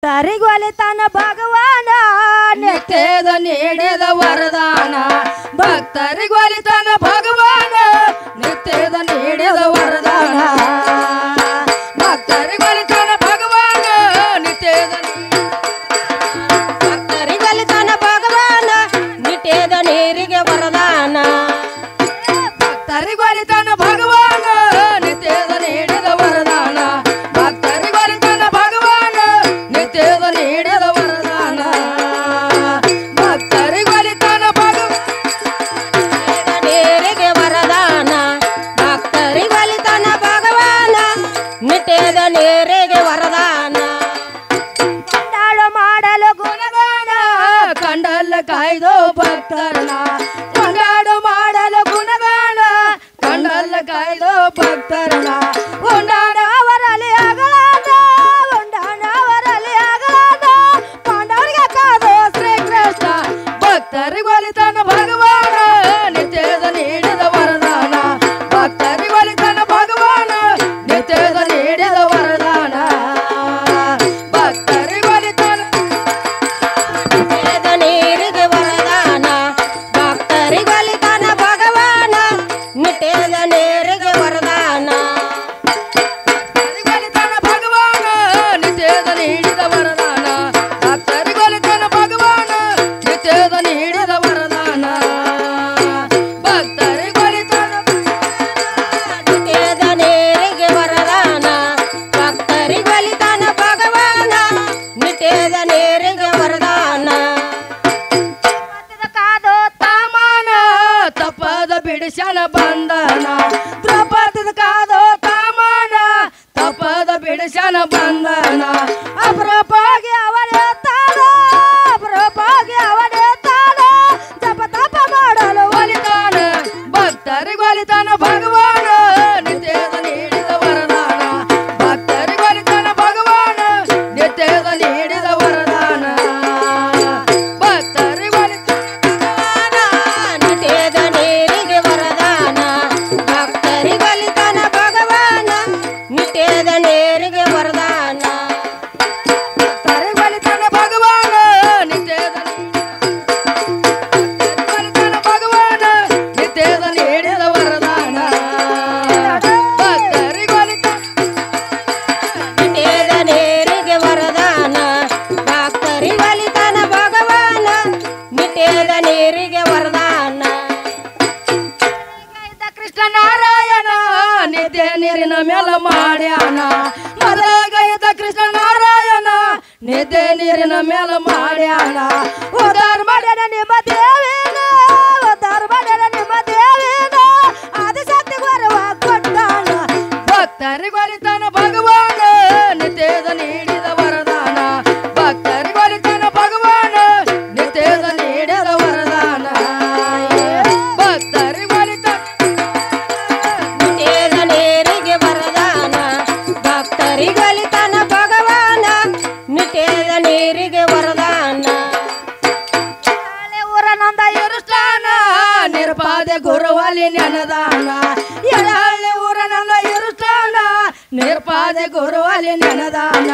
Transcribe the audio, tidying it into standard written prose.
ತರಿಗೊಲಿತಾನ ಭಗವಾನ ನಿತ್ಯದ ನೀಡಿದ ವರದಾನ ಭಕ್ತರಿಗೊಲಿತಾನ ಭಗವಾನ ನಿತ್ಯದ ನೀಡಿದ ವರದಾನ ಭಕ್ತರಿಗೊಲಿತಾನ ಭಗವಾನ ನಿತ್ಯದ ಭಕ್ತರಿಗೊಲಿತಾನ ಭಗವಾನ ನಿತ್ಯದ ನೀರಿಗೆ ವರದಾನ ಭಕ್ತರಿಗೊಲಿತಾನ ಭಗವಾನ ನಿತ್ಯದ ನೀಡಿದ ವರದಾನ ಭಕ್ತರಿಗೊಲಿತಾನ ಭಗವಾನ ನಿತ್ಯದ ನೀಡಿದ ವರದಾನ ಭಕ್ತರಿಗೊಲಿತಾನ ನೀರಿಗೆ ವರದಾನ ಭಕ್ತರಿಗೊಲಿತಾನ ಭಗವಾನ ನಿತ್ಯದ ನೀರಿಗೆ ವರದಾನ ಕೊಂಡಾಳು ಮಾಡಲು ಗುಣಗಾನ ಕಂಡಲ್ಲ ಕಾಯ್ದೋ ಭಕ್ತರನ ಕೊಂಡಾಡು ಮಾಡಲು ಗುಣಗಾನ ಕಂಡಲ್ಲ ಕಾಯ್ದೋ ಭಕ್ತರನ ಕೊಂಡಾಡ ಅವರಲ್ಲಿ ಅಗಳಾದ ಕೊಂಡಾಡ ಅವರಲ್ಲಿ ಅಗಳಾದ ಪಾಂಡವರಿಗೆ ಕಾದೋ ಶ್ರೀಕೃಷ್ಣ ಭಕ್ತರಿಗೊಲಿತಾನ ಭಗವಾನ ನಿತ್ಯದ ನೀಡಿದ ವರದಾನ ಭಕ್ತರಿಗೊಲಿತಾನ ಭಗವಾನ ನಿತ್ಯದ ನೀಡಿದ ವರದಾನ ಭಕ್ತರಿಗೊಲಿತಾನ ನಿತ್ಯದ ನೀರಿಗೆ ವರದಾನ ಭಕ್ತರಿಗೊಲಿತಾನ ಭಗವಾನ ನಿತ್ಯದ ನೀರಿಗೆ ವರದಾನ ಭಕ್ತರಿಗೊಲಿತಾನ ಭಗವಾನ ನಿತ್ಯದ ನೀಡಿದ ವರದಾನ ಭಕ್ತರಿಗೊಲಿತಾನ ಭಗವಾನ ನಿತ್ಯದ ನೀಡಿದ ವರದಾನ ಭಕ್ತರಿಗೊಲಿತಾನ ನಿತ್ಯದ ನೀರಿಗೆ ವರದಾನ ಭಕ್ತರಿಗೊಲಿತಾನ ಭಗವಾನ ನಿತ್ಯದ ನೀರಿಗೆ ವರದಾನ ಕಾದೋ ತಾಮಾನ ತಪ್ಪದ ಬಿಡಿಸನ ಬಂಧನ ದ್ರೌಪದಿದ ಕಾದೋ ತಾಮಾನ ತಪ್ಪದ ಬಿಡಿಸನ ಬಂಧನ ಅಪರೂಪವಾಗಿ ಅವರೇ ತಾಳ ಅಪರೂಪವಾಗಿ ಅವರೇ ತಾಳ ಜಪ ತಪ ಮಾಡಲು ಒಲಿತಾನ ಭಕ್ತರಿಗೊಲಿತಾನ ಭಗವಾನ ನಿತ್ಯದ ನೀಡಿದ ವರದಾನ ಭಕ್ತರಿಗೊಲಿತಾನ ಭಗವಾನ ನಿತ್ಯದ ನೀಡಿದ ವರದಾನ ನಿತ್ಯದ ನೀರಿಗೆ ವರದಾನ ಭಕ್ತರಿಗೊಲಿತಾನ ಭಗವಾನ ನಿತ್ಯದ ನೀರಿಗೆ ವರದಾನ ಭಕ್ತರಿಗೊಲಿತಾನ ಭಗವಾನ ನಿತ್ಯದ ಭಕ್ತರಿಗೊಲಿತಾನ ಭಗವಾನ ನಿತ್ಯದ ನೀಡಿದ ವರದಾನ ಭಕ್ತರಿಗೊಲಿತಾನ ನಿತ್ಯದ ನೀರಿಗೆ ವರದಾನ ಭಕ್ತರಿಗೊಲಿತಾನ ಭಗವಾನ ನಿತ್ಯದ ನೀರಿಗೆ ವರದಾನ ಕೃಷ್ಣ ನಾರಾಯಣ ನಿತ್ಯ ನೀರಿನ ಮೇಲ ಮಾಡ್ಯಾನ ಮದಗೈದ ಕೃಷ್ಣ ನಾರಾಯಣ ನಿತ್ಯ ನೀರಿನ ಮೇಲ ಮಾಡ್ಯಾನ ಉದ್ಧಾರ ಮಾಡ್ಯಾನ ನಿಮ್ಮ ದೇವಿನ ಉದ್ಧಾರ ಮಾಡ್ಯಾನ ನಿಮ್ಮ ದೇವಿನ ಆದಿಶಕ್ತಿ ಗೌರವ ಕೊಟ್ಟಾನ ಭಕ್ತರಿಗೊಲಿತಾನ ಭಗವಾನ ನಿತ್ಯದ ನೀಡಿದ ವರದಾನ ಭಕ್ತರಿಗೊಲಿತಾನ ಭಗವಾನ ನಿತ್ಯದ ನೀಡಿದ ವರದಾನ ಭಕ್ತರಿಗೊಲಿತಾನ ನಿತ್ಯದ ನೀರಿಗೆ ವರದಾನ ಭಕ್ತರಿಗೊಲಿತಾನ ಭಗವಾನ ನಿತ್ಯದ ನೀರಿಗೆ ವರದಾನ ಊರನಂದ ಇರುಷ್ಟಾನ ನಿರ್ಪಾದೆ ಗುರುವಲಿ ನೆನದಾನ ಎಳಹಳ್ಳಿ ಊರನಂದ ಇರುಷ್ಟಾನ ನಿರ್ಪಾದೆ ಗುರುವಲಿ ನೆನದಾನ